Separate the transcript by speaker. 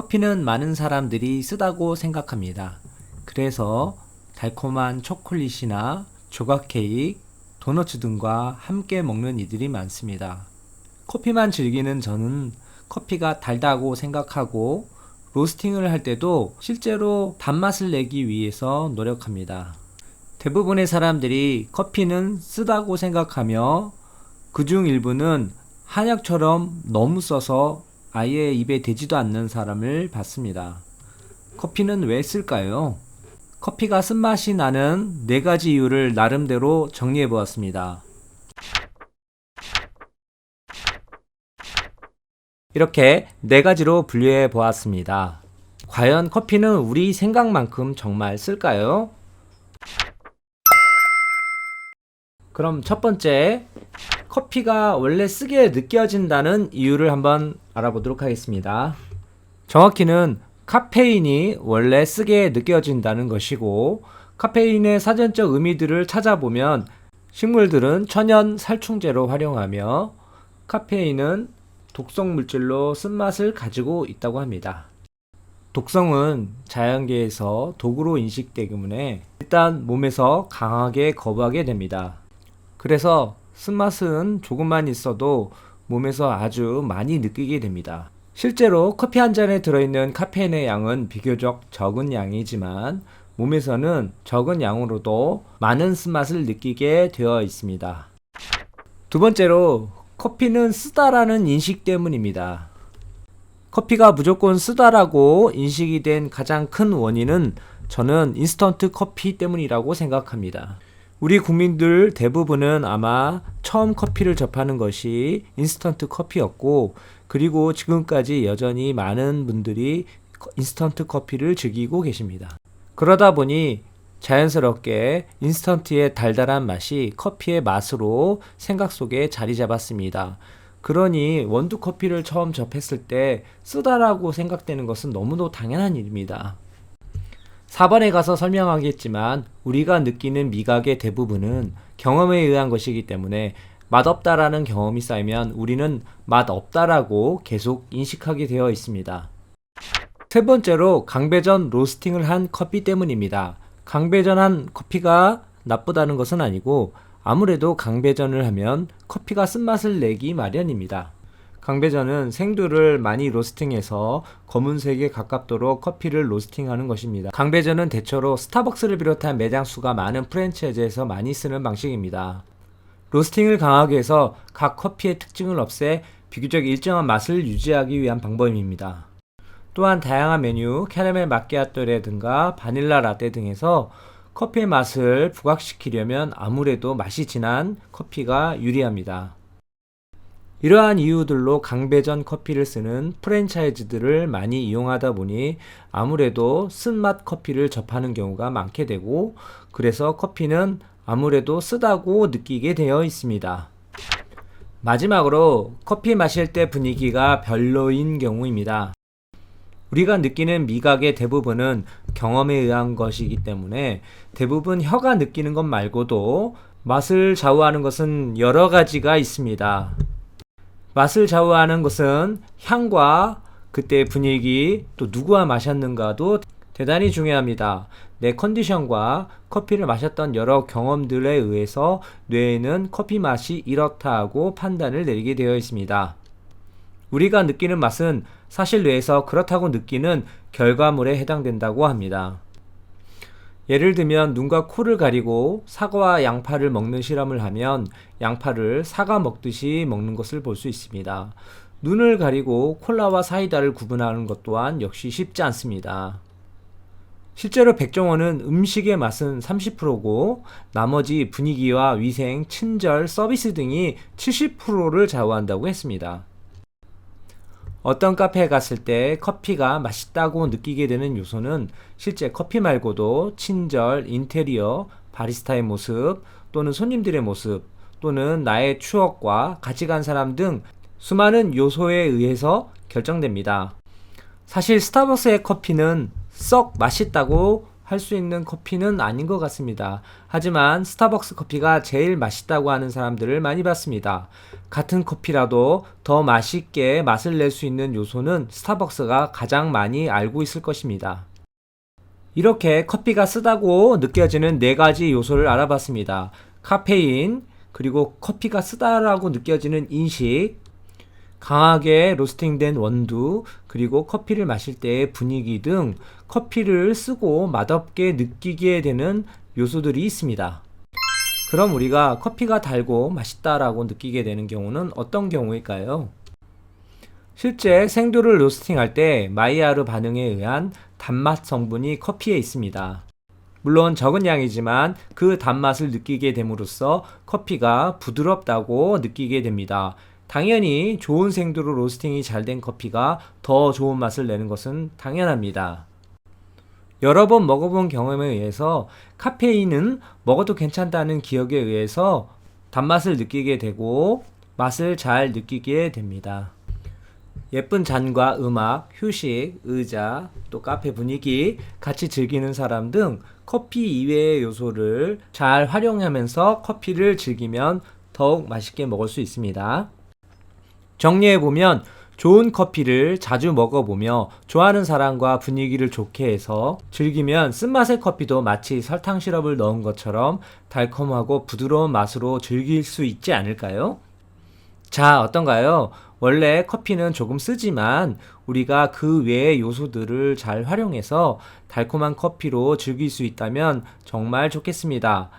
Speaker 1: 커피는 많은 사람들이 쓰다고 생각합니다. 그래서 달콤한 초콜릿이나 조각 케이크, 도너츠 등과 함께 먹는 이들이 많습니다. 커피만 즐기는 저는 커피가 달다고 생각하고 로스팅을 할 때도 실제로 단맛을 내기 위해서 노력합니다. 대부분의 사람들이 커피는 쓰다고 생각하며 그중 일부는 한약처럼 너무 써서 아예 입에 대지도 않는 사람을 봤습니다. 커피는 왜 쓸까요? 커피가 쓴맛이 나는 4가지 이유를 나름대로 정리해 보았습니다. 이렇게 4가지로 분류해 보았습니다. 과연 커피는 우리 생각만큼 정말 쓸까요? 그럼 첫 번째, 커피가 원래 쓰게 느껴진다는 이유를 한번 알아보도록 하겠습니다. 정확히는 카페인이 원래 쓰게 느껴진다는 것이고, 카페인의 사전적 의미들을 찾아보면 식물들은 천연 살충제로 활용하며 카페인은 독성 물질로 쓴맛을 가지고 있다고 합니다. 독성은 자연계에서 독으로 인식되기 때문에 일단 몸에서 강하게 거부하게 됩니다. 그래서 쓴맛은 조금만 있어도 몸에서 아주 많이 느끼게 됩니다. 실제로 커피 한 잔에 들어있는 카페인의 양은 비교적 적은 양이지만 몸에서는 적은 양으로도 많은 쓴맛을 느끼게 되어 있습니다. 두 번째로, 커피는 쓰다라는 인식 때문입니다. 커피가 무조건 쓰다라고 인식이 된 가장 큰 원인은 저는 인스턴트 커피 때문이라고 생각합니다. 우리 국민들 대부분은 아마 처음 커피를 접하는 것이 인스턴트 커피였고, 그리고 지금까지 여전히 많은 분들이 인스턴트 커피를 즐기고 계십니다. 그러다 보니 자연스럽게 인스턴트의 달달한 맛이 커피의 맛으로 생각 속에 자리 잡았습니다. 그러니 원두 커피를 처음 접했을 때 쓰다라고 생각되는 것은 너무도 당연한 일입니다. 4번에 가서 설명하겠지만 우리가 느끼는 미각의 대부분은 경험에 의한 것이기 때문에 맛없다라는 경험이 쌓이면 우리는 맛없다라고 계속 인식하게 되어 있습니다. 세 번째로, 강배전 로스팅을 한 커피 때문입니다. 강배전한 커피가 나쁘다는 것은 아니고 아무래도 강배전을 하면 커피가 쓴맛을 내기 마련입니다. 강배전은 생두를 많이 로스팅해서 검은색에 가깝도록 커피를 로스팅하는 것입니다. 강배전은 대체로 스타벅스를 비롯한 매장 수가 많은 프랜차이즈에서 많이 쓰는 방식입니다. 로스팅을 강하게 해서 각 커피의 특징을 없애 비교적 일정한 맛을 유지하기 위한 방법입니다. 또한 다양한 메뉴, 캐러멜 마키아토라든가 바닐라 라떼 등에서 커피의 맛을 부각시키려면 아무래도 맛이 진한 커피가 유리합니다. 이러한 이유들로 강배전 커피를 쓰는 프랜차이즈들을 많이 이용하다 보니 아무래도 쓴맛 커피를 접하는 경우가 많게 되고, 그래서 커피는 아무래도 쓰다고 느끼게 되어 있습니다. 마지막으로, 커피 마실 때 분위기가 별로인 경우입니다. 우리가 느끼는 미각의 대부분은 경험에 의한 것이기 때문에 대부분 혀가 느끼는 것 말고도 맛을 좌우하는 것은 여러 가지가 있습니다. 맛을 좌우하는 것은 향과 그때의 분위기, 또 누구와 마셨는가도 대단히 중요합니다. 내 컨디션과 커피를 마셨던 여러 경험들에 의해서 뇌에는 커피 맛이 이렇다 하고 판단을 내리게 되어 있습니다. 우리가 느끼는 맛은 사실 뇌에서 그렇다고 느끼는 결과물에 해당된다고 합니다. 예를 들면 눈과 코를 가리고 사과와 양파를 먹는 실험을 하면 양파를 사과 먹듯이 먹는 것을 볼 수 있습니다. 눈을 가리고 콜라와 사이다를 구분하는 것 또한 역시 쉽지 않습니다. 실제로 백종원은 음식의 맛은 30%고 나머지 분위기와 위생, 친절, 서비스 등이 70%를 좌우한다고 했습니다. 어떤 카페에 갔을 때 커피가 맛있다고 느끼게 되는 요소는 실제 커피 말고도 친절, 인테리어, 바리스타의 모습, 또는 손님들의 모습, 또는 나의 추억과 같이 간 사람 등 수많은 요소에 의해서 결정됩니다. 사실 스타벅스의 커피는 썩 맛있다고 할 수 있는 커피는 아닌 것 같습니다. 하지만 스타벅스 커피가 제일 맛있다고 하는 사람들을 많이 봤습니다. 같은 커피라도 더 맛있게 맛을 낼 수 있는 요소는 스타벅스가 가장 많이 알고 있을 것입니다. 이렇게 커피가 쓰다고 느껴지는 4가지 요소를 알아봤습니다. 카페인, 그리고 커피가 쓰다라고 느껴지는 인식, 강하게 로스팅된 원두, 그리고 커피를 마실 때의 분위기 등 커피를 쓰고 맛없게 느끼게 되는 요소들이 있습니다. 그럼 우리가 커피가 달고 맛있다라고 느끼게 되는 경우는 어떤 경우일까요? 실제 생두를 로스팅할 때 마이야르 반응에 의한 단맛 성분이 커피에 있습니다. 물론 적은 양이지만 그 단맛을 느끼게 됨으로써 커피가 부드럽다고 느끼게 됩니다. 당연히 좋은 생두로 로스팅이 잘 된 커피가 더 좋은 맛을 내는 것은 당연합니다. 여러 번 먹어본 경험에 의해서 카페인은 먹어도 괜찮다는 기억에 의해서 단맛을 느끼게 되고 맛을 잘 느끼게 됩니다. 예쁜 잔과 음악, 휴식, 의자, 또 카페 분위기, 같이 즐기는 사람 등 커피 이외의 요소를 잘 활용하면서 커피를 즐기면 더욱 맛있게 먹을 수 있습니다. 정리해보면 좋은 커피를 자주 먹어보며 좋아하는 사람과 분위기를 좋게 해서 즐기면 쓴맛의 커피도 마치 설탕 시럽을 넣은 것처럼 달콤하고 부드러운 맛으로 즐길 수 있지 않을까요? 자, 어떤가요? 원래 커피는 조금 쓰지만 우리가 그 외의 요소들을 잘 활용해서 달콤한 커피로 즐길 수 있다면 정말 좋겠습니다.